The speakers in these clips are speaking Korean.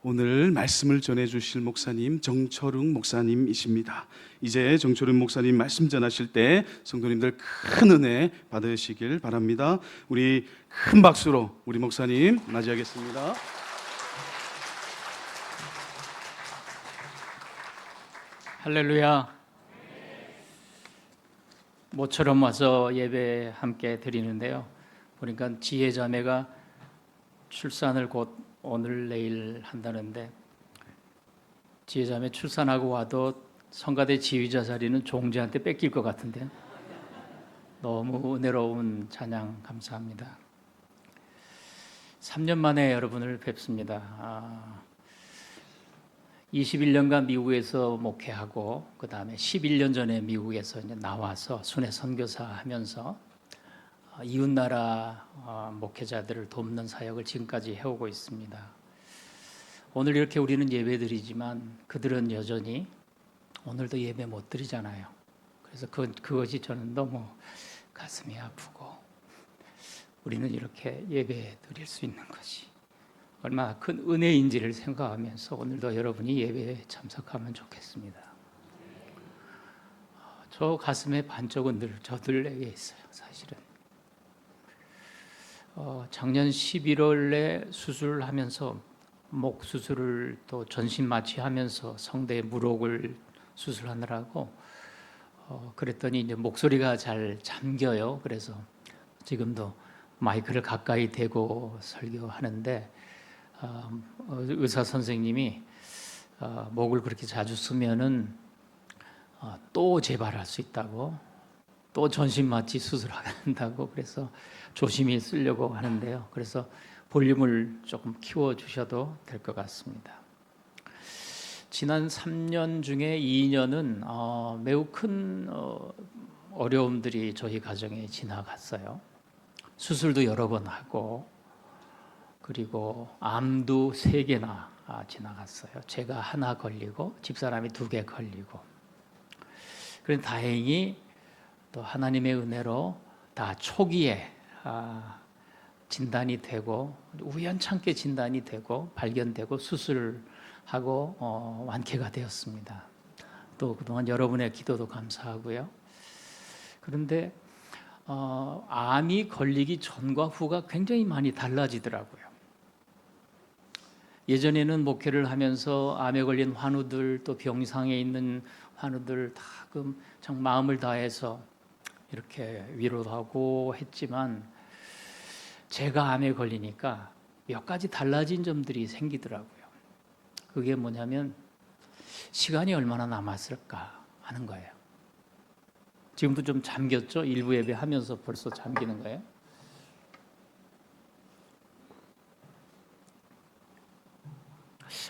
오늘 말씀을 전해주실 목사님 정철웅 목사님이십니다. 이제 정철웅 목사님 말씀 전하실 때 성도님들 큰 은혜 받으시길 바랍니다. 우리 큰 박수로 우리 목사님 맞이하겠습니다. 할렐루야. 모처럼 와서 예배 함께 드리는데요, 보니까 지혜자매가 출산을 곧 오늘 내일 한다는데, 지혜자매 출산하고 와도 성가대 지휘자 자리는 종지한테 뺏길 것 같은데 너무 은혜로운 찬양 감사합니다. 3년 만에 여러분을 뵙습니다. 21년간 미국에서 목회하고 그 다음에 11년 전에 미국에서 이제 나와서 순회 선교사 하면서 이웃나라 목회자들을 돕는 사역을 지금까지 해오고 있습니다. 오늘 이렇게 우리는 예배드리지만 그들은 여전히 오늘도 예배 못 드리잖아요. 그래서 그것이 저는 너무 가슴이 아프고, 우리는 이렇게 예배 드릴 수 있는 것이 얼마나 큰 은혜인지를 생각하면서 오늘도 여러분이 예배에 참석하면 좋겠습니다. 저 가슴의 반쪽은 늘 저들에게 있어요. 사실은 작년 11월에 수술하면서 목 수술을 또 전신 마취하면서 성대 무록을 수술하느라고 그랬더니 이제 목소리가 잘 잠겨요. 그래서 지금도 마이크를 가까이 대고 설교하는데 의사 선생님이 목을 그렇게 자주 쓰면은 또 재발할 수 있다고, 또 전신 마취 수술한다고, 그래서 조심히 쓰려고 하는데요. 그래서 볼륨을 조금 키워 주셔도 될 것 같습니다. 지난 3년 중에 2년은 매우 큰 어려움들이 저희 가정에 지나갔어요. 수술도 여러 번 하고, 그리고 암도 3개나 지나갔어요. 제가 하나 걸리고 집사람이 2개 걸리고. 그런데 다행히 또 하나님의 은혜로 다 초기에 진단이 되고, 우연찮게 진단이 되고 발견되고 수술하고 완쾌가 되었습니다. 또 그동안 여러분의 기도도 감사하고요. 그런데 암이 걸리기 전과 후가 굉장히 많이 달라지더라고요. 예전에는 목회를 하면서 암에 걸린 환우들, 또 병상에 있는 환우들 다 참 마음을 다해서 이렇게 위로도 하고 했지만, 제가 암에 걸리니까 몇 가지 달라진 점들이 생기더라고요. 그게 뭐냐면 시간이 얼마나 남았을까 하는 거예요. 지금도 좀 잠겼죠? 일부 예배 하면서 벌써 잠기는 거예요.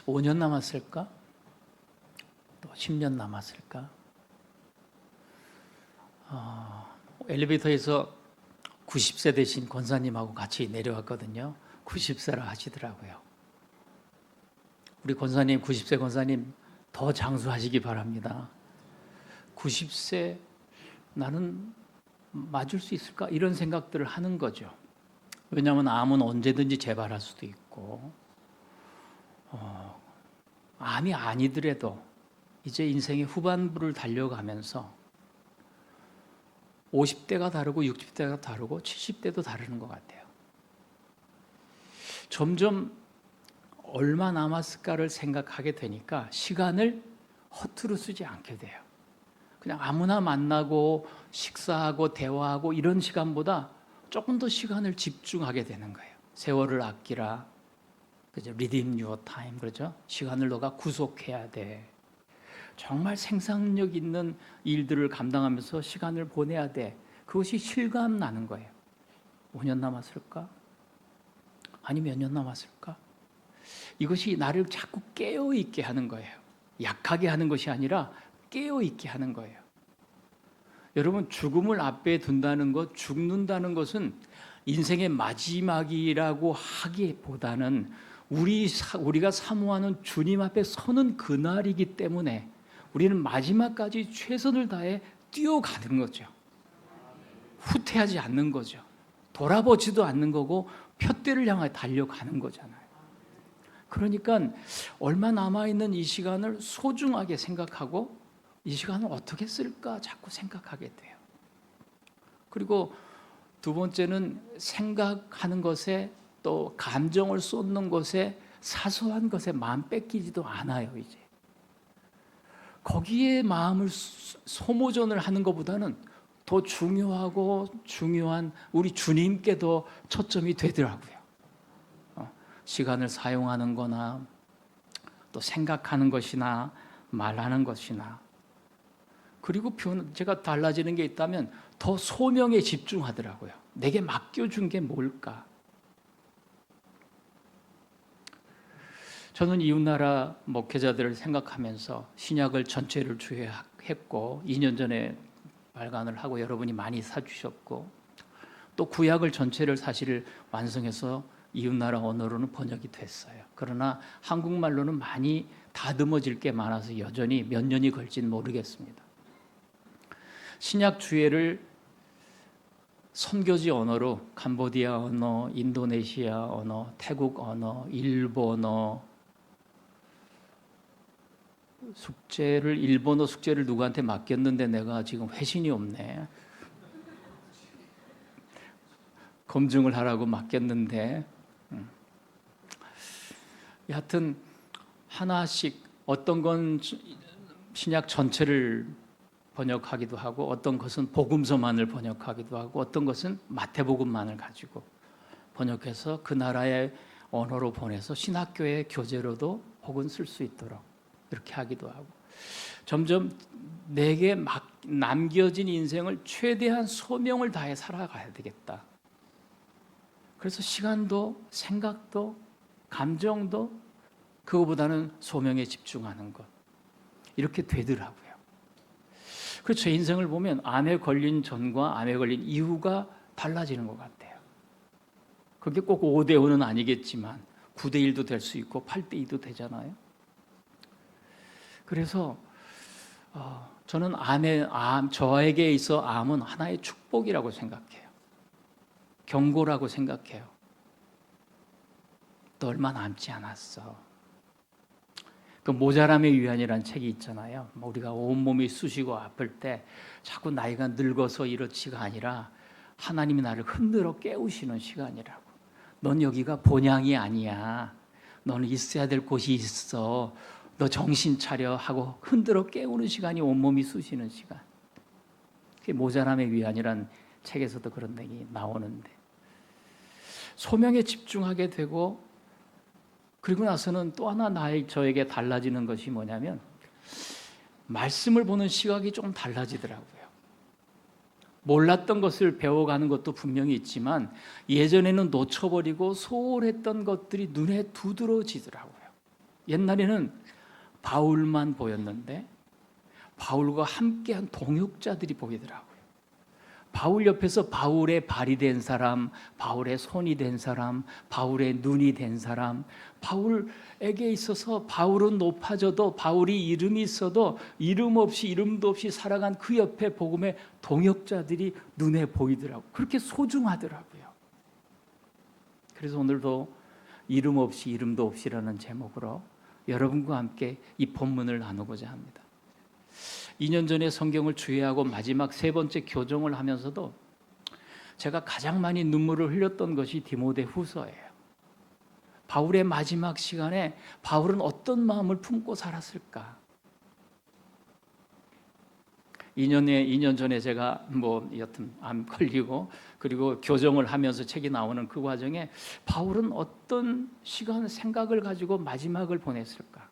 (5년) 남았을까? 또 10년 남았을까? 엘리베이터에서 90세 되신 권사님하고 같이 내려왔거든요. 90세라 하시더라고요. 우리 권사님, 90세 권사님 더 장수하시기 바랍니다. 90세 나는 맞을 수 있을까? 이런 생각들을 하는 거죠. 왜냐하면 암은 언제든지 재발할 수도 있고, 암이 아니더라도 이제 인생의 후반부를 달려가면서 50대가 다르고 60대가 다르고 70대도 다르는 것 같아요. 점점 얼마 남았을까를 생각하게 되니까 시간을 허투루 쓰지 않게 돼요. 그냥 아무나 만나고 식사하고 대화하고 이런 시간보다 조금 더 시간을 집중하게 되는 거예요. 세월을 아끼라, 그죠? Redeem your time, 그렇죠? 시간을 너가 구속해야 돼. 정말 생산력 있는 일들을 감당하면서 시간을 보내야 돼. 그것이 실감 나는 거예요. 5년 남았을까? 아니 몇 년 남았을까? 이것이 나를 자꾸 깨어있게 하는 거예요. 약하게 하는 것이 아니라 깨어있게 하는 거예요. 여러분, 죽음을 앞에 둔다는 것, 죽는다는 것은 인생의 마지막이라고 하기보다는 우리가 사모하는 주님 앞에 서는 그날이기 때문에 우리는 마지막까지 최선을 다해 뛰어가는 거죠. 후퇴하지 않는 거죠. 돌아보지도 않는 거고 푯대를 향해 달려가는 거잖아요. 그러니까 얼마 남아있는 이 시간을 소중하게 생각하고 이 시간을 어떻게 쓸까 자꾸 생각하게 돼요. 그리고 두 번째는 생각하는 것에 또 감정을 쏟는 것에 사소한 것에 마음 뺏기지도 않아요. 이제 거기에 마음을 소모전을 하는 것보다는 더 중요하고 중요한 우리 주님께도 초점이 되더라고요. 시간을 사용하는 거나 또 생각하는 것이나 말하는 것이나, 그리고 제가 달라지는 게 있다면 더 소명에 집중하더라고요. 내게 맡겨준 게 뭘까? 저는 이웃나라 목회자들을 생각하면서 신약을 전체를 주회했고 2년 전에 발간을 하고 여러분이 많이 사주셨고 또 구약을 전체를 사실 완성해서 이웃나라 언어로는 번역이 됐어요. 그러나 한국말로는 많이 다듬어질 게 많아서 여전히 몇 년이 걸지는 모르겠습니다. 신약 주회를 선교지 언어로 캄보디아 언어, 인도네시아 언어, 태국 언어, 일본어, 일본어 숙제를 누구한테 맡겼는데 내가 지금 회신이 없네. 검증을 하라고 맡겼는데 여하튼 하나씩, 어떤 건 신약 전체를 번역하기도 하고 어떤 것은 복음서만을 번역하기도 하고 어떤 것은 마태복음만을 가지고 번역해서 그 나라의 언어로 보내서 신학교의 교재로도 혹은 쓸 수 있도록 이렇게 하기도 하고, 점점 내게 남겨진 인생을 최대한 소명을 다해 살아가야 되겠다. 그래서 시간도 생각도 감정도 그거보다는 소명에 집중하는 것, 이렇게 되더라고요. 그래서 제 인생을 보면 암에 걸린 전과 암에 걸린 이후가 달라지는 것 같아요. 그게 꼭 5대5는 아니겠지만 9대1도 될 수 있고 8대2도 되잖아요. 그래서 저는 저에게 있어 암은 하나의 축복이라고 생각해요. 경고라고 생각해요. 너 얼마 남지 않았어. 그 모자람의 위안이라는 책이 있잖아요. 우리가 온몸이 쑤시고 아플 때 자꾸 나이가 늙어서 이렇지가 아니라 하나님이 나를 흔들어 깨우시는 시간이라고. 넌 여기가 본향이 아니야. 너는 있어야 될 곳이 있어. 너 정신 차려 하고 흔들어 깨우는 시간이 온몸이 쑤시는 시간. 그게 모자람의 위안이라는 책에서도 그런 얘기 나오는데, 소명에 집중하게 되고, 그리고 나서는 또 하나 저에게 달라지는 것이 뭐냐면 말씀을 보는 시각이 조금 달라지더라고요. 몰랐던 것을 배워가는 것도 분명히 있지만 예전에는 놓쳐버리고 소홀했던 것들이 눈에 두드러지더라고요. 옛날에는 바울만 보였는데 바울과 함께한 동역자들이 보이더라고요. 바울 옆에서 바울의 발이 된 사람, 바울의 손이 된 사람, 바울의 눈이 된 사람, 바울에게 있어서 바울은 높아져도 바울이 이름이 있어도 이름도 없이 살아간 그 옆에 복음의 동역자들이 눈에 보이더라고요. 그렇게 소중하더라고요. 그래서 오늘도 이름 없이 이름도 없이라는 제목으로 여러분과 함께 이 본문을 나누고자 합니다. 2년 전에 성경을 주의하고 마지막 3번째 교정을 하면서도 제가 가장 많이 눈물을 흘렸던 것이 디모데후서예요. 바울의 마지막 시간에 바울은 어떤 마음을 품고 살았을까? 2년 전에 제가 여튼 암 걸리고 그리고 교정을 하면서 책이 나오는 그 과정에 바울은 어떤 시간, 생각을 가지고 마지막을 보냈을까?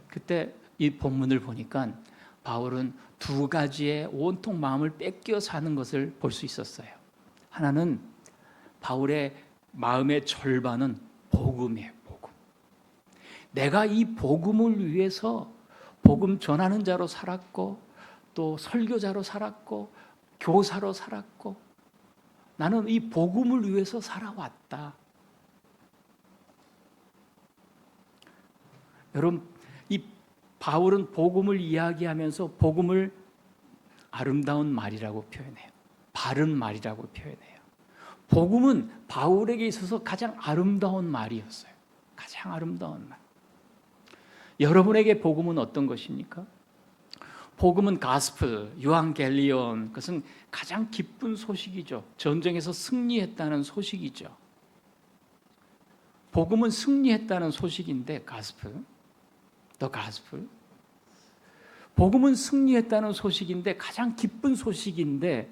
그때 이 본문을 보니까 바울은 2가지의 온통 마음을 뺏겨 사는 것을 볼 수 있었어요. 하나는 바울의 마음의 절반은 복음이에요. 복음. 내가 이 복음을 위해서 복음 전하는 자로 살았고 또 설교자로 살았고 교사로 살았고 나는 이 복음을 위해서 살아왔다. 여러분, 이 바울은 복음을 이야기하면서 복음을 아름다운 말이라고 표현해요. 바른 말이라고 표현해요. 복음은 바울에게 있어서 가장 아름다운 말이었어요. 가장 아름다운 말. 여러분에게 복음은 어떤 것입니까? 복음은 가스펠, 유앙겔리온, 그것은 가장 기쁜 소식이죠. 전쟁에서 승리했다는 소식이죠. 복음은 승리했다는 소식인데, 가스펠, 더 가스펠. 복음은 승리했다는 소식인데 가장 기쁜 소식인데,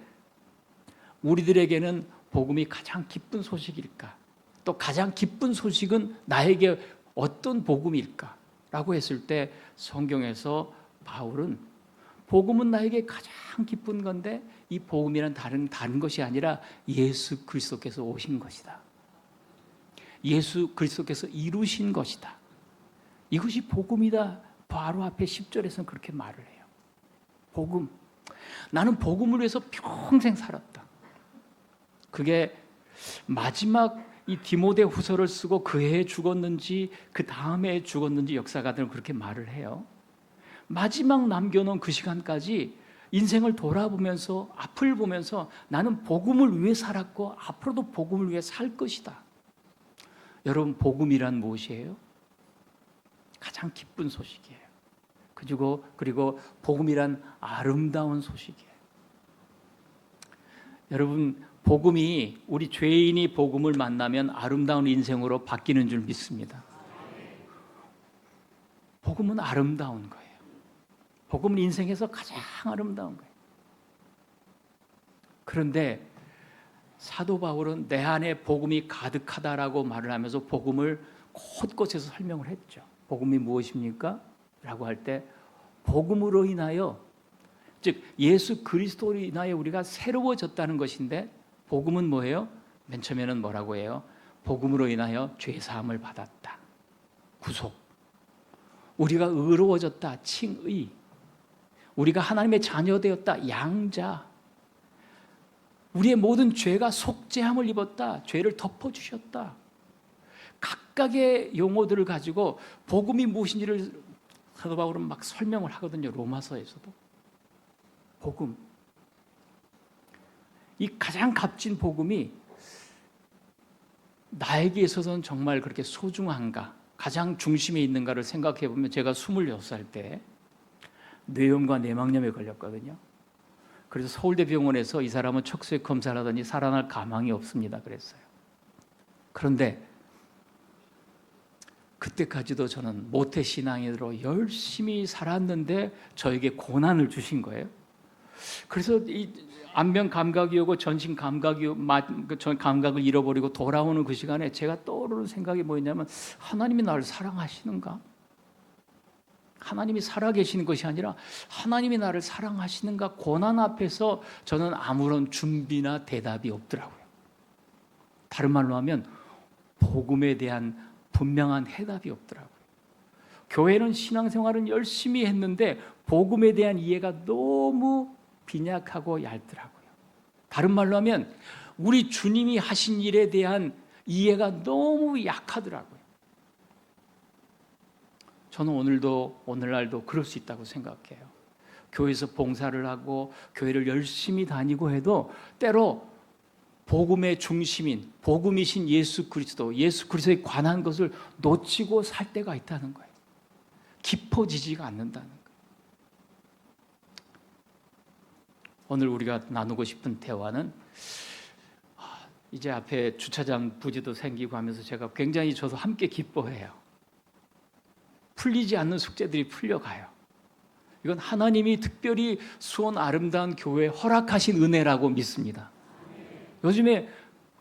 우리들에게는 복음이 가장 기쁜 소식일까? 또 가장 기쁜 소식은 나에게 어떤 복음일까? 라고 했을 때 성경에서 바울은 복음은 나에게 가장 기쁜 건데 이 복음이란 다른 것이 아니라 예수 그리스도께서 오신 것이다. 예수 그리스도께서 이루신 것이다. 이것이 복음이다. 바로 앞에 10절에서는 그렇게 말을 해요. 복음. 나는 복음을 위해서 평생 살았다. 그게 마지막 이 디모데 후서를 쓰고 그 해에 죽었는지 그 다음에 죽었는지 역사가들은 그렇게 말을 해요. 마지막 남겨놓은 그 시간까지 인생을 돌아보면서 앞을 보면서 나는 복음을 위해 살았고 앞으로도 복음을 위해 살 것이다. 여러분, 복음이란 무엇이에요? 가장 기쁜 소식이에요. 그리고 복음이란 아름다운 소식이에요. 여러분, 복음이 우리 죄인이 복음을 만나면 아름다운 인생으로 바뀌는 줄 믿습니다. 복음은 아름다운 거예요. 복음은 인생에서 가장 아름다운 거예요. 그런데 사도 바울은 내 안에 복음이 가득하다라고 말을 하면서 복음을 곳곳에서 설명을 했죠. 복음이 무엇입니까? 라고 할 때 복음으로 인하여, 즉 예수 그리스도로 인하여 우리가 새로워졌다는 것인데, 복음은 뭐예요? 맨 처음에는 뭐라고 해요? 복음으로 인하여 죄 사함을 받았다. 구속. 우리가 의로워졌다. 칭의. 우리가 하나님의 자녀 되었다. 양자. 우리의 모든 죄가 속죄함을 입었다. 죄를 덮어주셨다. 각각의 용어들을 가지고 복음이 무엇인지를 사도 바울은 막 설명을 하거든요. 로마서에서도. 복음. 이 가장 값진 복음이 나에게 있어서는 정말 그렇게 소중한가, 가장 중심에 있는가를 생각해 보면, 제가 26살 때 뇌염과 뇌막염에 걸렸거든요. 그래서 서울대병원에서 이 사람은 척수액 검사를 하더니 살아날 가망이 없습니다 그랬어요. 그런데 그때까지도 저는 모태신앙으로 열심히 살았는데 저에게 고난을 주신 거예요. 그래서 이 안면 감각이 오고 전신 감각이 전 감각을 잃어버리고 돌아오는 그 시간에 제가 떠오르는 생각이 뭐였냐면, 하나님이 나를 사랑하시는가? 하나님이 살아계시는 것이 아니라 하나님이 나를 사랑하시는가? 고난 앞에서 저는 아무런 준비나 대답이 없더라고요. 다른 말로 하면 복음에 대한 분명한 해답이 없더라고요. 교회는 신앙생활은 열심히 했는데 복음에 대한 이해가 너무 빈약하고 얇더라고요. 다른 말로 하면 우리 주님이 하신 일에 대한 이해가 너무 약하더라고요. 저는 오늘날도 그럴 수 있다고 생각해요. 교회에서 봉사를 하고 교회를 열심히 다니고 해도 때로 복음의 중심인 복음이신 예수 그리스도에 관한 것을 놓치고 살 때가 있다는 거예요. 깊어지지가 않는다는 거예요. 오늘 우리가 나누고 싶은 대화는, 이제 앞에 주차장 부지도 생기고 하면서 제가 굉장히 저도 함께 기뻐해요. 풀리지 않는 숙제들이 풀려가요. 이건 하나님이 특별히 수원 아름다운 교회에 허락하신 은혜라고 믿습니다. 요즘에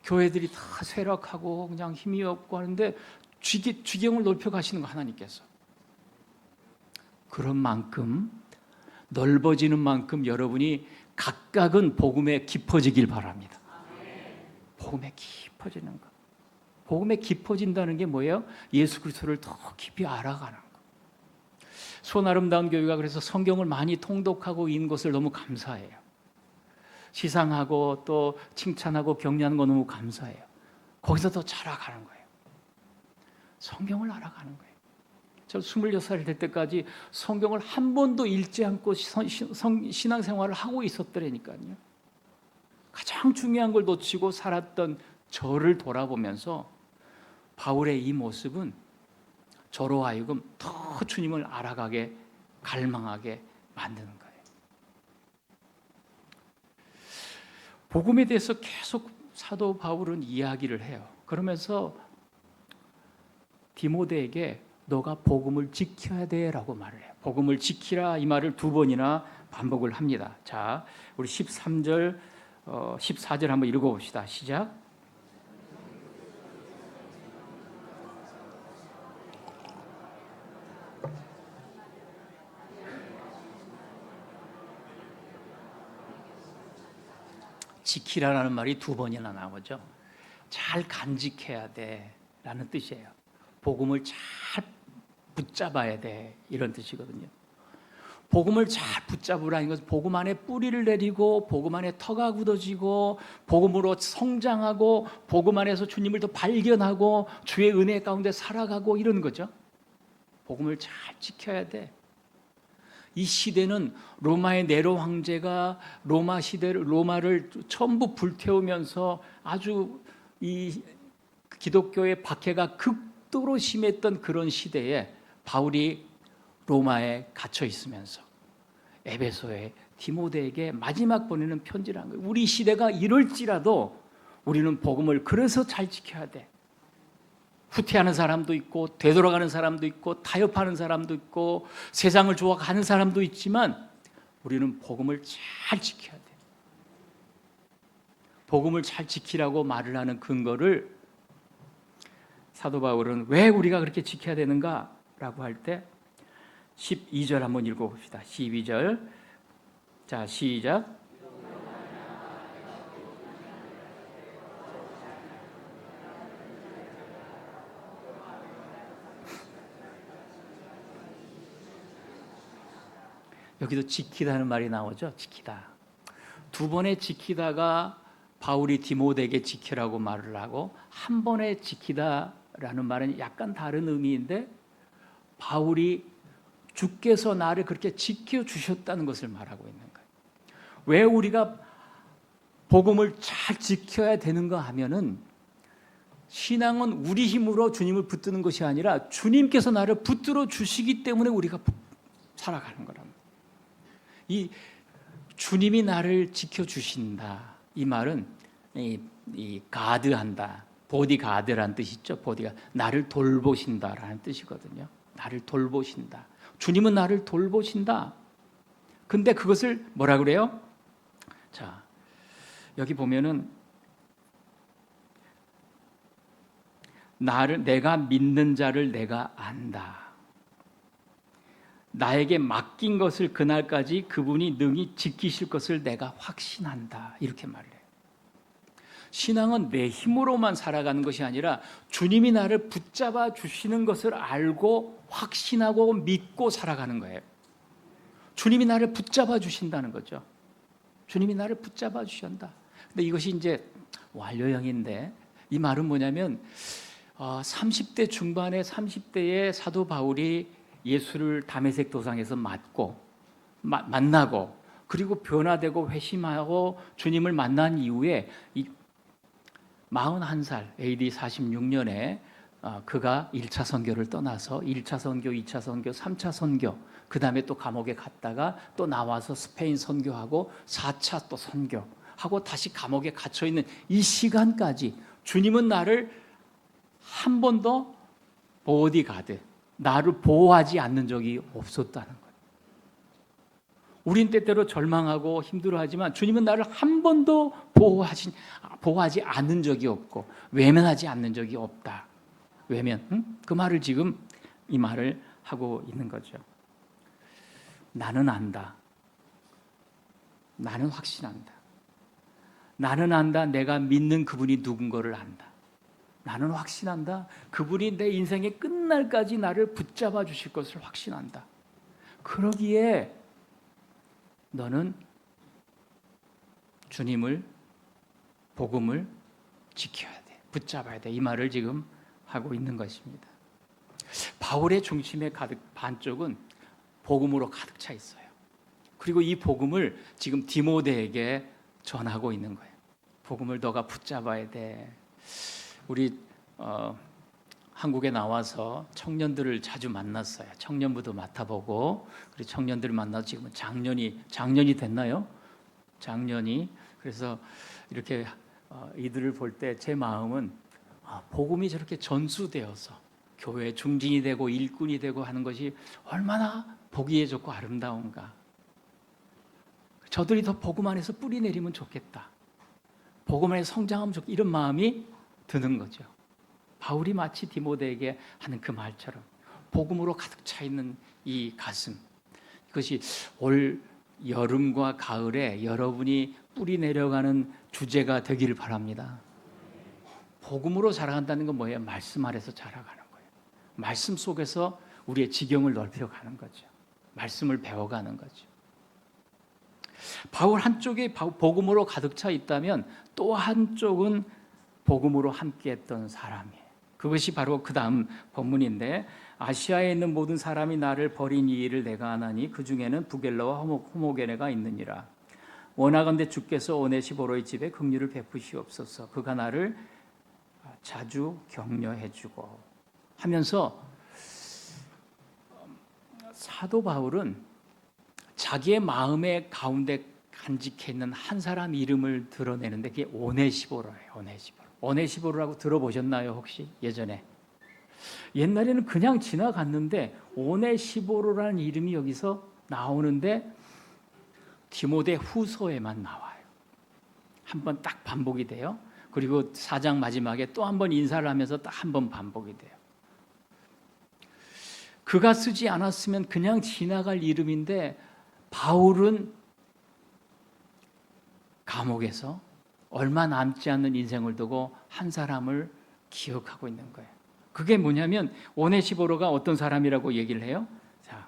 교회들이 다 쇠락하고 그냥 힘이 없고 하는데 지경을 넓혀 가시는 거 하나님께서. 그런 만큼, 넓어지는 만큼 여러분이 각각은 복음에 깊어지길 바랍니다. 복음에 깊어지는 것. 복음에 깊어진다는 게 뭐예요? 예수 그리스도를 더 깊이 알아가는 것. 수원 아름다운 교회가 그래서 성경을 많이 통독하고 있는 것을 너무 감사해요. 시상하고 또 칭찬하고 격려하는 거 너무 감사해요. 거기서 더 자라가는 거예요. 성경을 알아가는 거예요. 저 26살 될 때까지 성경을 한 번도 읽지 않고 신앙생활을 하고 있었더라니까요. 가장 중요한 걸 놓치고 살았던 저를 돌아보면서 바울의 이 모습은 저로 하여금 더 주님을 알아가게 갈망하게 만드는 거예요. 복음에 대해서 계속 사도 바울은 이야기를 해요. 그러면서 디모데에게 너가 복음을 지켜야 돼라고 말을 해요. 복음을 지키라 이 말을 2번이나 반복을 합니다. 자, 우리 13절, 14절 한번 읽어봅시다. 시작. 지키라라는 말이 2번이나 나오죠. 잘 간직해야 돼라는 뜻이에요. 복음을 잘 붙잡아야 돼 이런 뜻이거든요. 복음을 잘 붙잡으라는 것은 복음 안에 뿌리를 내리고 복음 안에 터가 굳어지고 복음으로 성장하고 복음 안에서 주님을 더 발견하고 주의 은혜 가운데 살아가고 이런 거죠. 복음을 잘 지켜야 돼. 이 시대는 로마의 네로 황제가 로마를 전부 불태우면서 아주 이 기독교의 박해가 극도로 심했던 그런 시대에 바울이 로마에 갇혀 있으면서 에베소의 디모데에게 마지막 보내는 편지라는 거예요. 우리 시대가 이럴지라도 우리는 복음을 그래서 잘 지켜야 돼. 후퇴하는 사람도 있고 되돌아가는 사람도 있고 타협하는 사람도 있고 세상을 좋아하는 사람도 있지만 우리는 복음을 잘 지켜야 돼. 복음을 잘 지키라고 말을 하는 근거를 사도 바울은 왜 우리가 그렇게 지켜야 되는가라고 할 때 12절 한번 읽어봅시다. 12절. 자, 시작. 여기도 지키다는 말이 나오죠. 지키다. 2번에 지키다가 바울이 디모데에게 지키라고 말을 하고 한 번에 지키다라는 말은 약간 다른 의미인데 바울이 주께서 나를 그렇게 지켜주셨다는 것을 말하고 있는 거예요. 왜 우리가 복음을 잘 지켜야 되는가 하면은 신앙은 우리 힘으로 주님을 붙드는 것이 아니라 주님께서 나를 붙들어 주시기 때문에 우리가 살아가는 거랍니다. 이 주님이 나를 지켜주신다. 이 말은 이 가드한다. 보디가드라는 뜻이 있죠. 보디가 나를 돌보신다라는 뜻이거든요. 나를 돌보신다. 주님은 나를 돌보신다. 근데 그것을 뭐라 그래요? 자, 여기 보면은 내가 믿는 자를 내가 안다. 나에게 맡긴 것을 그날까지 그분이 능히 지키실 것을 내가 확신한다. 이렇게 말을 해요. 신앙은 내 힘으로만 살아가는 것이 아니라 주님이 나를 붙잡아 주시는 것을 알고 확신하고 믿고 살아가는 거예요. 주님이 나를 붙잡아 주신다는 거죠. 주님이 나를 붙잡아 주신다. 근데 이것이 이제 완료형인데 이 말은 뭐냐면 30대 중반에 30대에 사도 바울이 예수를 다메섹 도상에서 만나고 그리고 변화되고 회심하고 주님을 만난 이후에 41살 AD 46년에 그가 1차 선교를 떠나서 1차 선교, 2차 선교, 3차 선교 그 다음에 또 감옥에 갔다가 또 나와서 스페인 선교하고 4차 또 선교하고 다시 감옥에 갇혀있는 이 시간까지 주님은 나를 한 번도 보디가드 나를 보호하지 않는 적이 없었다는 거예요. 우린 때때로 절망하고 힘들어하지만 주님은 나를 한 번도 보호하지 않는 적이 없고 외면하지 않는 적이 없다. 외면, 그 말을 지금 이 말을 하고 있는 거죠. 나는 안다. 나는 확신한다. 나는 안다. 내가 믿는 그분이 누군가를 안다. 나는 확신한다. 그분이 내 인생의 끝날까지 나를 붙잡아 주실 것을 확신한다. 그러기에 너는 주님을 복음을 지켜야 돼. 붙잡아야 돼. 이 말을 지금 하고 있는 것입니다. 바울의 중심의 반쪽은 복음으로 가득 차 있어요. 그리고 이 복음을 지금 디모데에게 전하고 있는 거예요. 복음을 너가 붙잡아야 돼. 우리 한국에 나와서 청년들을 자주 만났어요. 청년부도 맡아보고, 그리고 청년들을 만나서 지금은 작년이 됐나요? 작년이. 그래서 이렇게 이들을 볼 때 제 마음은 복음이 저렇게 전수되어서 교회 중진이 되고 일꾼이 되고 하는 것이 얼마나 보기에 좋고 아름다운가. 저들이 더 복음 안에서 뿌리 내리면 좋겠다. 복음 안에서 성장하면 좋겠다. 이런 마음이 드는 거죠. 바울이 마치 디모데에게 하는 그 말처럼 복음으로 가득 차 있는 이 가슴, 이것이 올 여름과 가을에 여러분이 뿌리 내려가는 주제가 되기를 바랍니다. 복음으로 자라간다는 건 뭐예요? 말씀 아래서 자라가는 거예요. 말씀 속에서 우리의 지경을 넓혀가는 거죠. 말씀을 배워가는 거죠. 바울 한쪽이 복음으로 가득 차 있다면 또 한쪽은 복음으로 함께했던 사람이에요. 그것이 바로 그 다음 본문인데, 아시아에 있는 모든 사람이 나를 버린 이 일을 내가 아나니 그 중에는 부겔라와 호모게네가 있느니라. 원하건대 주께서 오네시보로의 집에 긍휼을 베푸시옵소서. 그가 나를 자주 격려해주고 하면서, 사도 바울은 자기의 마음의 가운데 간직해 있는 한 사람 이름을 드러내는데 그게 오네시보로예요. 오네시보로라고 들어보셨나요 혹시? 예전에 옛날에는 그냥 지나갔는데 오네시보로라는 이름이 여기서 나오는데 디모데 후서에만 나와요. 한번 딱 반복이 돼요. 그리고 4장 마지막에 또 한 번 인사를 하면서 딱 한 번 반복이 돼요. 그가 쓰지 않았으면 그냥 지나갈 이름인데 바울은 감옥에서 얼마 남지 않는 인생을 두고 한 사람을 기억하고 있는 거예요. 그게 뭐냐면 오네시보로가 어떤 사람이라고 얘기를 해요. 자,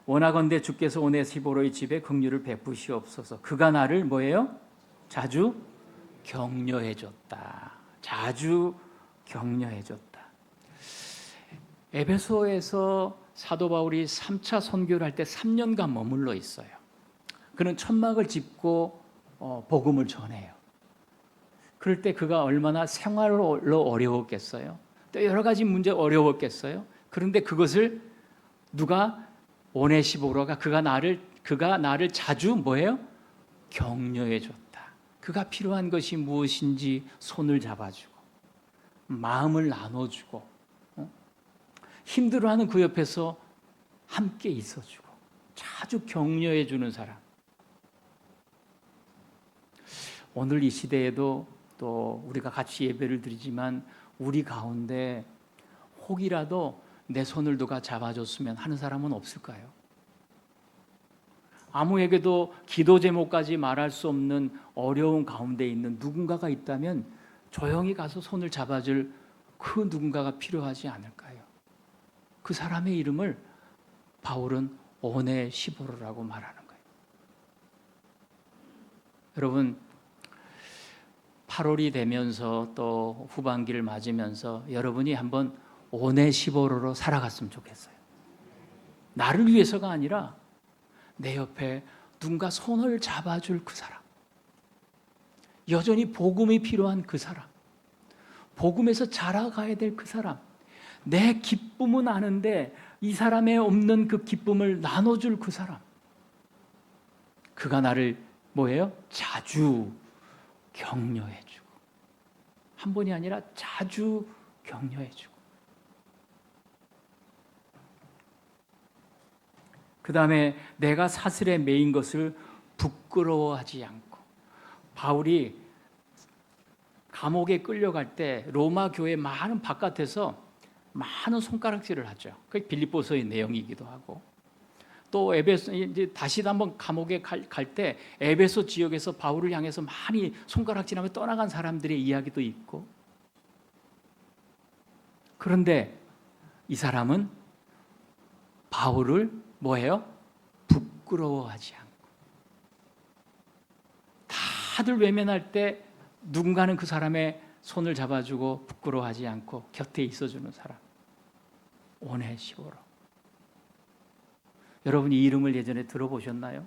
원하건대 주께서 오네시보로의 집에 긍휼을 베푸시옵소서. 그가 나를 뭐예요? 자주 격려해 줬다. 자주 격려해 줬다. 에베소에서 사도 바울이 3차 선교를 할 때 3년간 머물러 있어요. 그는 천막을 짚고 복음을 전해요. 그럴 때 그가 얼마나 생활로 어려웠겠어요. 또 여러 가지 문제 어려웠겠어요. 그런데 그것을 누가 오네시보로가 그가 나를 자주 뭐예요? 격려해 줬다. 그가 필요한 것이 무엇인지 손을 잡아주고 마음을 나눠주고 힘들어하는 그 옆에서 함께 있어주고 자주 격려해 주는 사람. 오늘 이 시대에도 또 우리가 같이 예배를 드리지만 우리 가운데 혹이라도 내 손을 누가 잡아줬으면 하는 사람은 없을까요? 아무에게도 기도 제목까지 말할 수 없는 어려운 가운데 있는 누군가가 있다면 조용히 가서 손을 잡아줄 그 누군가가 필요하지 않을까요? 그 사람의 이름을 바울은 오네시보로라고 말하는 거예요. 여러분, 8월이 되면서 또 후반기를 맞으면서 여러분이 한번 오네시보로로 살아갔으면 좋겠어요. 나를 위해서가 아니라 내 옆에 누군가 손을 잡아줄 그 사람, 여전히 복음이 필요한 그 사람, 복음에서 자라가야 될 그 사람, 내 기쁨은 아는데 이 사람에 없는 그 기쁨을 나눠줄 그 사람, 그가 나를 뭐예요? 자주 격려해주고, 한 번이 아니라 자주 격려해주고, 그 다음에 내가 사슬에 매인 것을 부끄러워하지 않고, 바울이 감옥에 끌려갈 때 로마 교회 많은 바깥에서 많은 손가락질을 하죠. 그게 빌립보서의 내용이기도 하고, 또 에베소 이제 다시 한번 감옥에 갈 때 에베소 지역에서 바울을 향해서 많이 손가락질하며 떠나간 사람들의 이야기도 있고. 그런데 이 사람은 바울을 뭐예요? 부끄러워하지 않고, 다들 외면할 때 누군가는 그 사람의 손을 잡아주고 부끄러워하지 않고 곁에 있어주는 사람, 오네시보로. 여러분 이 이름을 예전에 들어보셨나요?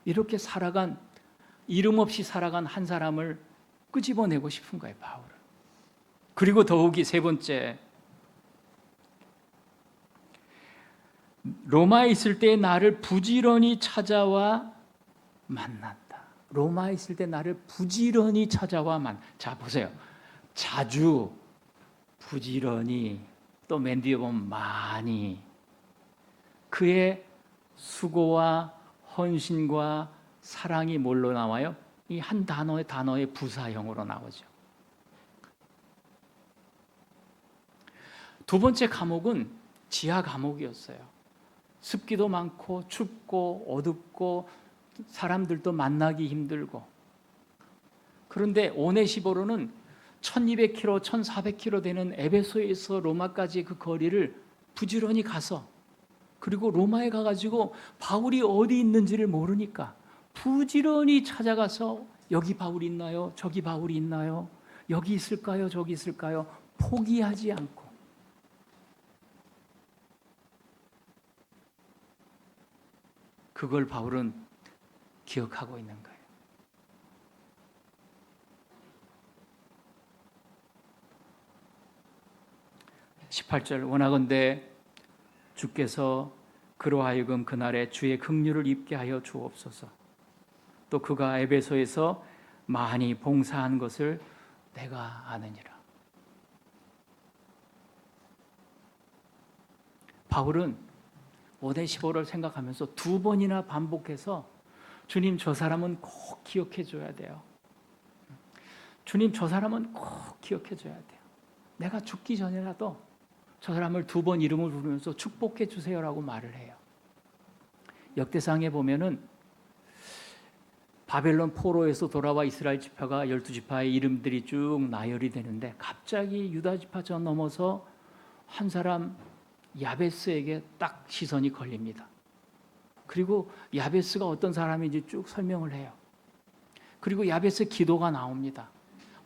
이렇게 살아간 이름 없이 살아간 한 사람을 끄집어내고 싶은 거예요, 바울은. 그리고 더욱이 세 번째, 로마에 있을 때 나를 부지런히 찾아와 만난다. 로마에 있을 때 나를 부지런히 찾아와 자, 보세요. 자주, 부지런히, 또 맨 뒤에 보면 많이. 그의 수고와 헌신과 사랑이 뭘로 나와요? 이 한 단어의 부사형으로 나오죠. 두 번째 감옥은 지하 감옥이었어요. 습기도 많고 춥고 어둡고 사람들도 만나기 힘들고. 그런데 오네시보로는 1200km, 1400km 되는 에베소에서 로마까지 그 거리를 부지런히 가서, 그리고 로마에 가가지고 바울이 어디 있는지를 모르니까 부지런히 찾아가서 여기 바울이 있나요? 저기 바울이 있나요? 여기 있을까요? 저기 있을까요? 포기하지 않고. 그걸 바울은 기억하고 있는 거예요. (18절) 원하건대 주께서 그로 하여금 그날에 주의 긍휼을 입게 하여 주옵소서. 또 그가 에베소에서 많이 봉사한 것을 내가 아느니라. 바울은 오네시보를 생각하면서 두 번이나 반복해서 주님, 저 사람은 꼭 기억해 줘야 돼요. 주님, 저 사람은 꼭 기억해 줘야 돼요. 내가 죽기 전이라도 저 사람을 두 번 이름을 부르면서 축복해 주세요라고 말을 해요. 역대상에 보면은 바벨론 포로에서 돌아와 이스라엘 지파가 12지파의 이름들이 쭉 나열이 되는데, 갑자기 유다 지파 저 넘어서 한 사람 야베스에게 딱 시선이 걸립니다. 그리고 야베스가 어떤 사람인지 쭉 설명을 해요. 그리고 야베스의 기도가 나옵니다.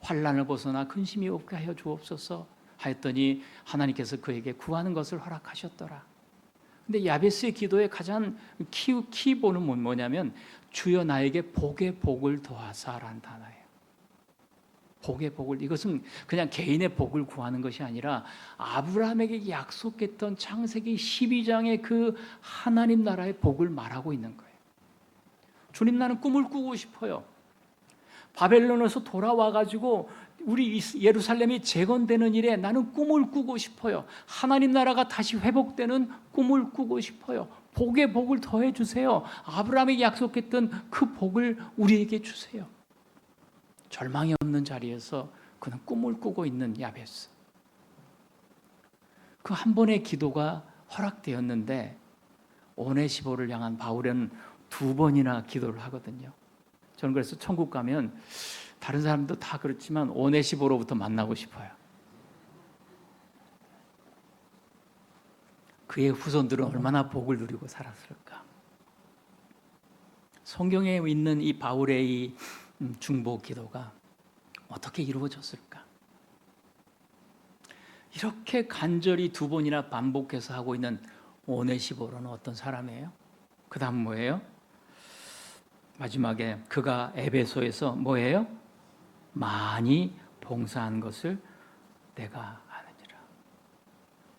환난을 벗어나 근심이 없게 하여 주옵소서 하였더니 하나님께서 그에게 구하는 것을 허락하셨더라. 근데 야베스의 기도의 가장 키보는 뭐냐면 주여 나에게 복의 복을 더하사라는 단어예요. 복의 복을, 이것은 그냥 개인의 복을 구하는 것이 아니라 아브라함에게 약속했던 창세기 12장의 그 하나님 나라의 복을 말하고 있는 거예요. 주님, 나는 꿈을 꾸고 싶어요. 바벨론에서 돌아와가지고 우리 예루살렘이 재건되는 일에 나는 꿈을 꾸고 싶어요. 하나님 나라가 다시 회복되는 꿈을 꾸고 싶어요. 복의 복을 더해 주세요. 아브라함에게 약속했던 그 복을 우리에게 주세요. 절망이 없는 자리에서 그는 꿈을 꾸고 있는 야베스. 그 한 번의 기도가 허락되었는데 오네시보를 향한 바울은 두 번이나 기도를 하거든요. 저는 그래서 천국 가면 다른 사람도 다 그렇지만 오네시보로부터 만나고 싶어요. 그의 후손들은 얼마나 복을 누리고 살았을까. 성경에 있는 이 바울의 이 중보 기도가 어떻게 이루어졌을까. 이렇게 간절히 두 번이나 반복해서 하고 있는 오네시보로는 어떤 사람이에요? 그 다음 뭐예요? 마지막에 그가 에베소에서 뭐예요? 많이 봉사한 것을 내가 아느니라.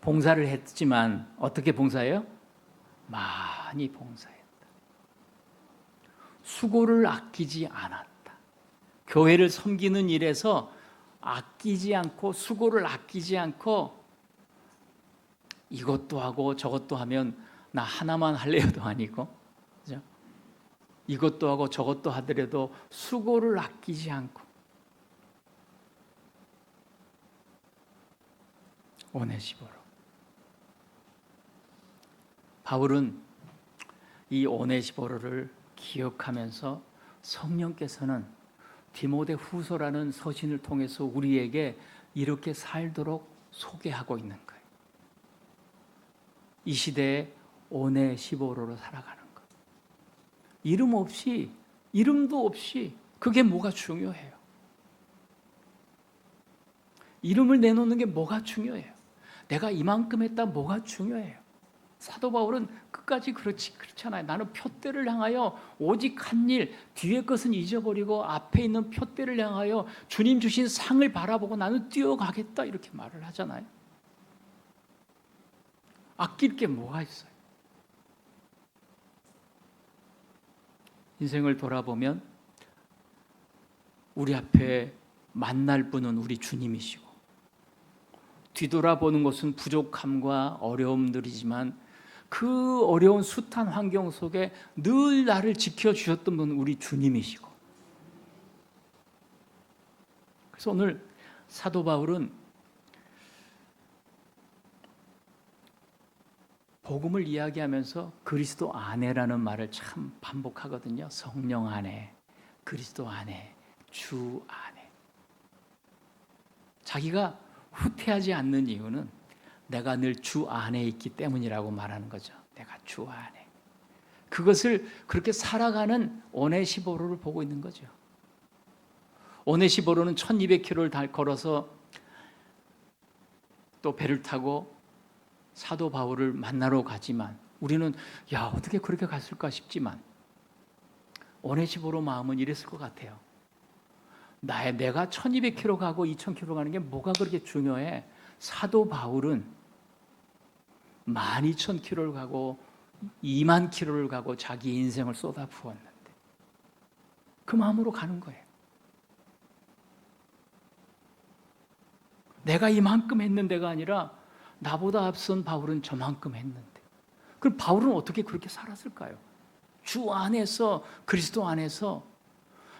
봉사를 했지만 어떻게 봉사해요? 많이 봉사했다. 수고를 아끼지 않았다. 교회를 섬기는 일에서 아끼지 않고, 수고를 아끼지 않고, 이것도 하고 저것도 하면 나 하나만 할래요도 아니고, 그죠? 이것도 하고 저것도 하더라도 수고를 아끼지 않고. 오네시보로. 바울은 이 오네시보로를 기억하면서 성령께서는 디모데 후서라는 서신을 통해서 우리에게 이렇게 살도록 소개하고 있는 거예요. 이 시대에 오네시보로로 살아가는 것. 이름 없이, 이름도 없이 그게 뭐가 중요해요? 이름을 내놓는 게 뭐가 중요해요? 내가 이만큼 했다 뭐가 중요해요? 사도 바울은 끝까지 그렇잖아요. 나는 표대를 향하여 오직 한 일, 뒤의 것은 잊어버리고 앞에 있는 표대를 향하여 주님 주신 상을 바라보고 나는 뛰어가겠다 이렇게 말을 하잖아요. 아낄 게 뭐가 있어요? 인생을 돌아보면 우리 앞에 만날 분은 우리 주님이시고, 뒤돌아보는 것은 부족함과 어려움들이지만 그 어려운 숱한 환경 속에 늘 나를 지켜주셨던 분은 우리 주님이시고, 그래서 오늘 사도 바울은 복음을 이야기하면서 그리스도 안에라는 말을 참 반복하거든요. 성령 안에, 그리스도 안에, 주 안에. 자기가 후퇴하지 않는 이유는 내가 늘 주 안에 있기 때문이라고 말하는 거죠. 내가 주 안에. 그것을 그렇게 살아가는 오네시보로를 보고 있는 거죠. 오네시보로는 1200km를 걸어서 또 배를 타고 사도 바울을 만나러 가지만, 우리는 야 어떻게 그렇게 갔을까 싶지만 오네시보로 마음은 이랬을 것 같아요. 내가 1200km 가고 2000km 가는 게 뭐가 그렇게 중요해? 사도 바울은 12000km를 가고 20000km를 가고 자기 인생을 쏟아 부었는데 그 마음으로 가는 거예요. 내가 이만큼 했는데가 아니라 나보다 앞선 바울은 저만큼 했는데, 그럼 바울은 어떻게 그렇게 살았을까요? 주 안에서, 그리스도 안에서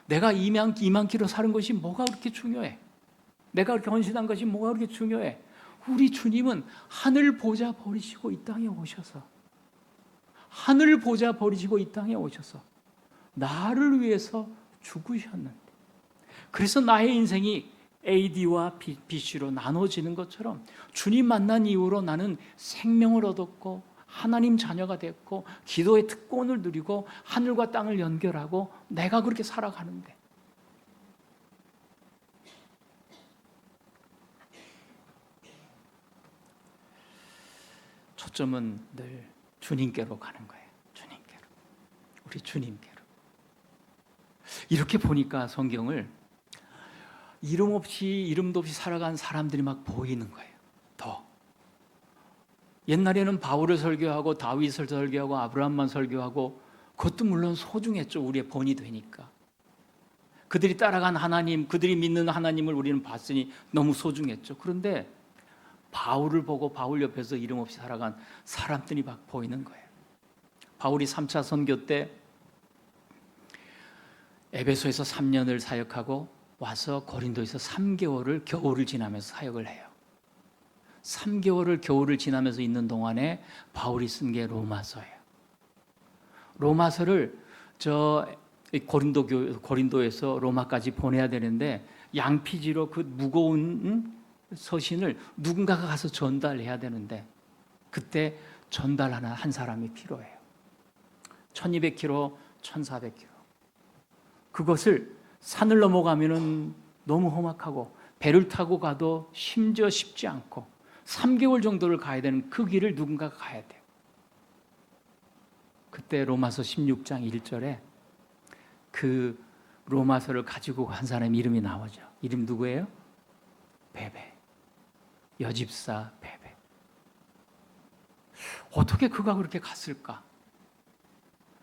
내가 2만 킬로 사는 것이 뭐가 그렇게 중요해? 내가 그렇게 헌신한 것이 뭐가 그렇게 중요해? 우리 주님은 하늘 보좌 버리시고 이 땅에 오셔서, 하늘 보좌 버리시고 이 땅에 오셔서 나를 위해서 죽으셨는데, 그래서 나의 인생이 AD와 BC로 나눠지는 것처럼 주님 만난 이후로 나는 생명을 얻었고 하나님 자녀가 됐고 기도의 특권을 누리고 하늘과 땅을 연결하고 내가 그렇게 살아가는데, 초점은 늘 주님께로 가는 거예요. 주님께로. 우리 주님께로. 이렇게 보니까 성경을 이름도 없이 살아간 사람들이 막 보이는 거예요. 더. 옛날에는 바울을 설교하고 다윗을 설교하고 아브라함만 설교하고 그것도 물론 소중했죠. 우리의 본이 되니까. 그들이 따라간 하나님, 그들이 믿는 하나님을 우리는 봤으니 너무 소중했죠. 그런데 바울을 보고 바울 옆에서 이름 없이 살아간 사람들이 막 보이는 거예요. 바울이 3차 선교 때 에베소에서 3년을 사역하고 와서 고린도에서 3개월을 겨울을 지나면서 사역을 해요. 3개월을 겨울을 지나면서 있는 동안에 바울이 쓴 게 로마서예요. 로마서를 고린도에서 로마까지 보내야 되는데 양피지로 그 무거운 서신을 누군가가 가서 전달해야 되는데 그때 전달하는 한 사람이 필요해요. 1200km, 1400km. 그것을 산을 넘어가면은 너무 험악하고 배를 타고 가도 심지어 쉽지 않고 3개월 정도를 가야 되는 그 길을 누군가가 가야 돼요. 그때 로마서 16장 1절에 그 로마서를 가지고 간 사람 이름이 나오죠. 이름 누구예요? 베베. 여집사 베베. 어떻게 그가 그렇게 갔을까?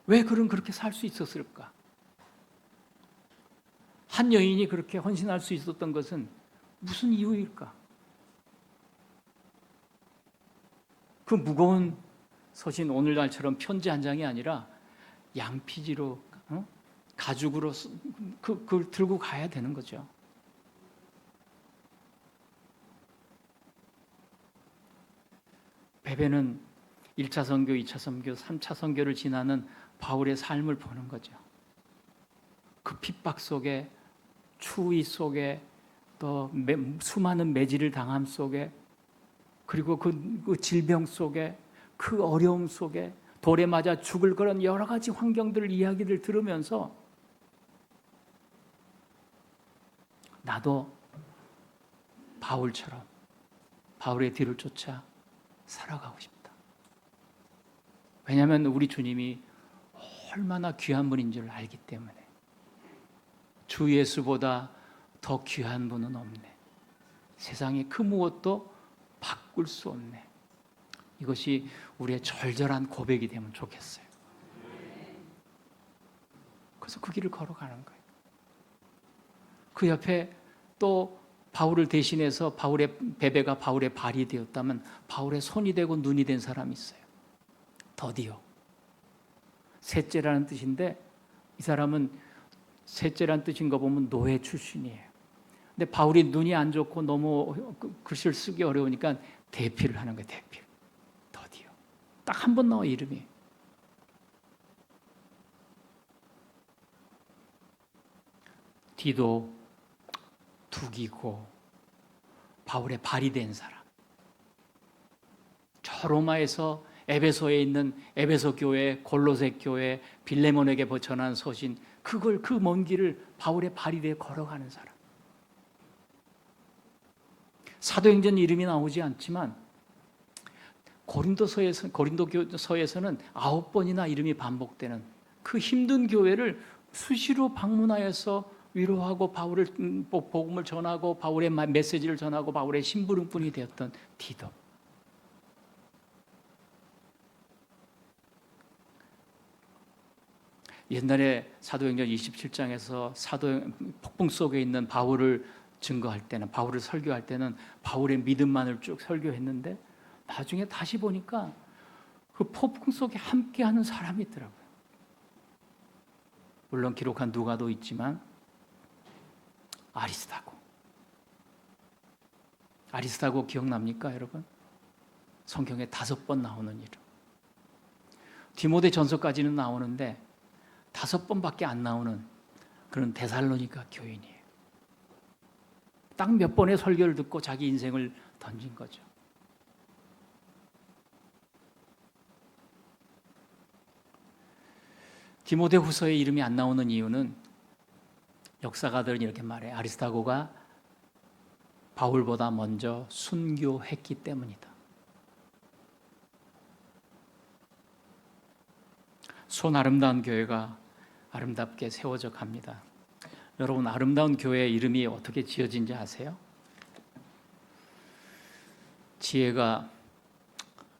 왜 그는 그렇게 살 수 있었을까? 한 여인이 그렇게 헌신할 수 있었던 것은 무슨 이유일까? 그 무거운 서신, 오늘날처럼 편지 한 장이 아니라 양피지로 가죽으로 그걸 들고 가야 되는 거죠. 베베는 1차 선교, 2차 선교, 3차 선교를 지나는 바울의 삶을 보는 거죠. 그 핍박 속에, 추위 속에, 또 수많은 매질을 당함 속에, 그리고 그 질병 속에, 그 어려움 속에 돌에 맞아 죽을 그런 여러 가지 환경들, 이야기를 들으면서 나도 바울처럼 바울의 뒤를 쫓아 살아가고 싶다. 왜냐하면 우리 주님이 얼마나 귀한 분인 줄 알기 때문에. 주 예수보다 더 귀한 분은 없네. 세상에 그 무엇도 바꿀 수 없네. 이것이 우리의 절절한 고백이 되면 좋겠어요. 그래서 그 길을 걸어가는 거예요. 그 옆에 또 바울을 대신해서 바울의 베베가 바울의 발이 되었다면 바울의 손이 되고 눈이 된 사람이 있어요. 더디오. 셋째라는 뜻인데 이 사람은 셋째라는 뜻인 거 보면 노예 출신이에요. 근데 바울이 눈이 안 좋고 너무 글씨를 쓰기 어려우니까 대피를 하는 거예요. 대피. 더디오. 딱 한 번 나와 이름이. 디도 두기고 바울의 발이 된 사람. 저 로마에서 에베소에 있는 에베소 교회, 골로새 교회, 빌레몬에게 전한 서신, 그걸 그 먼 길을 바울의 발이 되어 걸어가는 사람. 사도행전 이름이 나오지 않지만 고린도서에서는 9번이나 이름이 반복되는 그 힘든 교회를 수시로 방문하여서 위로하고 바울을 복음을 전하고 바울의 메시지를 전하고 바울의 심부름꾼이 되었던 디도. 옛날에 사도행전 27장에서 폭풍 속에 있는 바울을 증거할 때는, 바울을 설교할 때는 바울의 믿음만을 쭉 설교했는데 나중에 다시 보니까 그 폭풍 속에 함께하는 사람이 있더라고요. 물론 기록한 누가도 있지만 아리스다고 기억납니까, 여러분? 성경에 5번 나오는 이름. 디모데 전서까지는 나오는데 5번밖에 안 나오는 그런 데살로니가 교인이에요. 딱 몇 번의 설교를 듣고 자기 인생을 던진 거죠. 디모데 후서에 이름이 안 나오는 이유는 역사가들은 이렇게 말해. 아리스타고가 바울보다 먼저 순교했기 때문이다. 손 아름다운 교회가 아름답게 세워져 갑니다. 여러분, 아름다운 교회의 이름이 어떻게 지어진지 아세요? 지혜가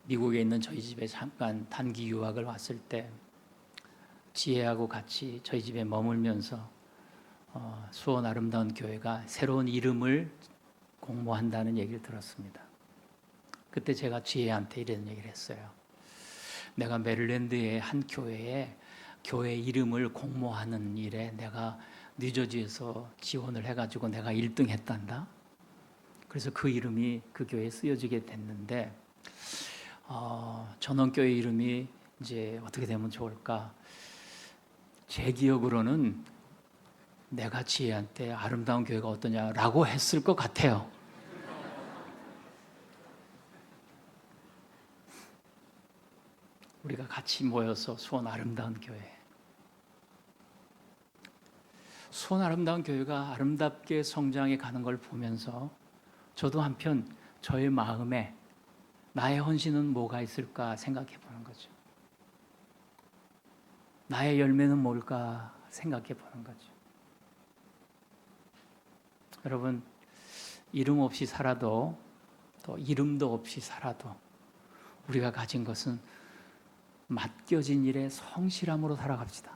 미국에 있는 저희 집에 잠깐 단기 유학을 왔을 때 지혜하고 같이 저희 집에 머물면서 수원 아름다운 교회가 새로운 이름을 공모한다는 얘기를 들었습니다. 그때 제가 지혜한테 이런 얘기를 했어요. 내가 메릴랜드의 한 교회에 교회 이름을 공모하는 일에 내가 뉴저지에서 지원을 해가지고 내가 1등 했단다. 그래서 그 이름이 그 교회에 쓰여지게 됐는데 전원교회 이름이 이제 어떻게 되면 좋을까? 제 기억으로는 내가 지혜한테 아름다운 교회가 어떠냐라고 했을 것 같아요. 우리가 같이 모여서 수원 아름다운 교회. 수원 아름다운 교회가 아름답게 성장해 가는 걸 보면서 저도 한편 저의 마음에 나의 헌신은 뭐가 있을까 생각해 보는 거죠. 나의 열매는 뭘까 생각해 보는 거죠. 여러분, 이름 없이 살아도 또 이름도 없이 살아도 우리가 가진 것은 맡겨진 일에 성실함으로 살아갑시다.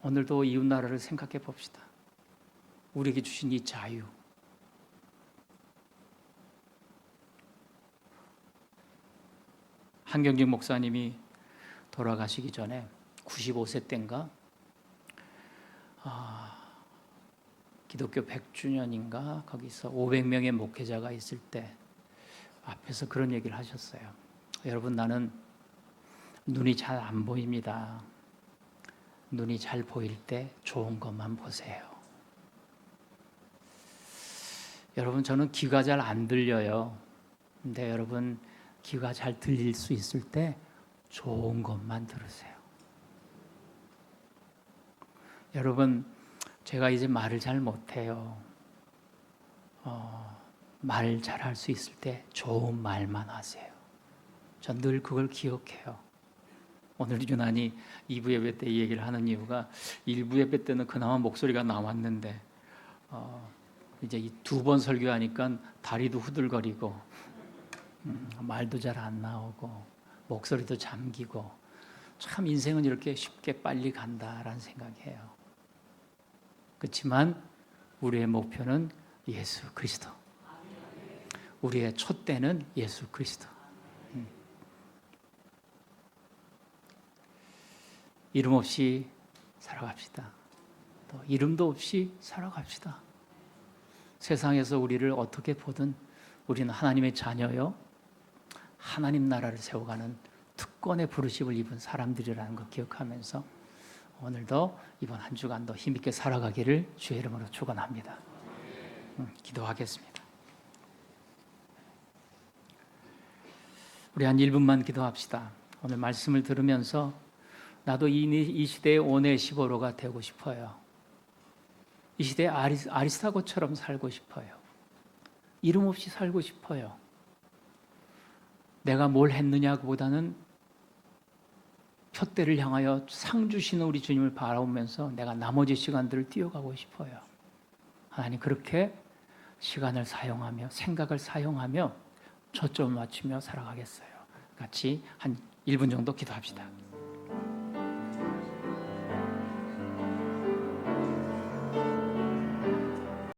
오늘도 이웃 나라를 생각해 봅시다. 우리에게 주신 이 자유. 한경직 목사님이 돌아가시기 전에 95세 때인가 기독교 100주년인가 거기서 500명의 목회자가 있을 때 앞에서 그런 얘기를 하셨어요. 여러분, 나는 눈이 잘 안 보입니다. 눈이 잘 보일 때 좋은 것만 보세요. 여러분, 저는 귀가 잘 안 들려요. 근데 여러분, 귀가 잘 들릴 수 있을 때 좋은 것만 들으세요. 여러분, 제가 이제 말을 잘 못해요. 말 잘할 수 있을 때 좋은 말만 하세요. 전 늘 그걸 기억해요. 오늘 유난히 2부 예배 때 이 얘기를 하는 이유가 1부 예배 때는 그나마 목소리가 나왔는데 이제 이 2번 설교하니까 다리도 후들거리고 말도 잘 안 나오고 목소리도 잠기고 참 인생은 이렇게 쉽게 빨리 간다라는 생각이에요. 그렇지만 우리의 목표는 예수 그리스도. 우리의 촛대는 예수 그리스도. 이름 없이 살아갑시다. 또 이름도 없이 살아갑시다. 세상에서 우리를 어떻게 보든 우리는 하나님의 자녀요, 하나님 나라를 세워가는 특권의 부르심을 입은 사람들이라는 것 기억하면서 오늘도 이번 한 주간도 힘있게 살아가기를 주의 이름으로 축원합니다. 기도하겠습니다. 우리 한 1분만 기도합시다. 오늘 말씀을 들으면서 나도 이 시대의 오네시보로가 되고 싶어요. 이 시대의 아리스타고처럼 살고 싶어요. 이름 없이 살고 싶어요. 내가 뭘 했느냐보다는 표대를 향하여 상 주시는 우리 주님을 바라보면서 내가 나머지 시간들을 뛰어가고 싶어요. 하나님, 그렇게 시간을 사용하며 생각을 사용하며 초점을 맞추며 살아가겠어요. 같이 한 1분 정도 기도합시다.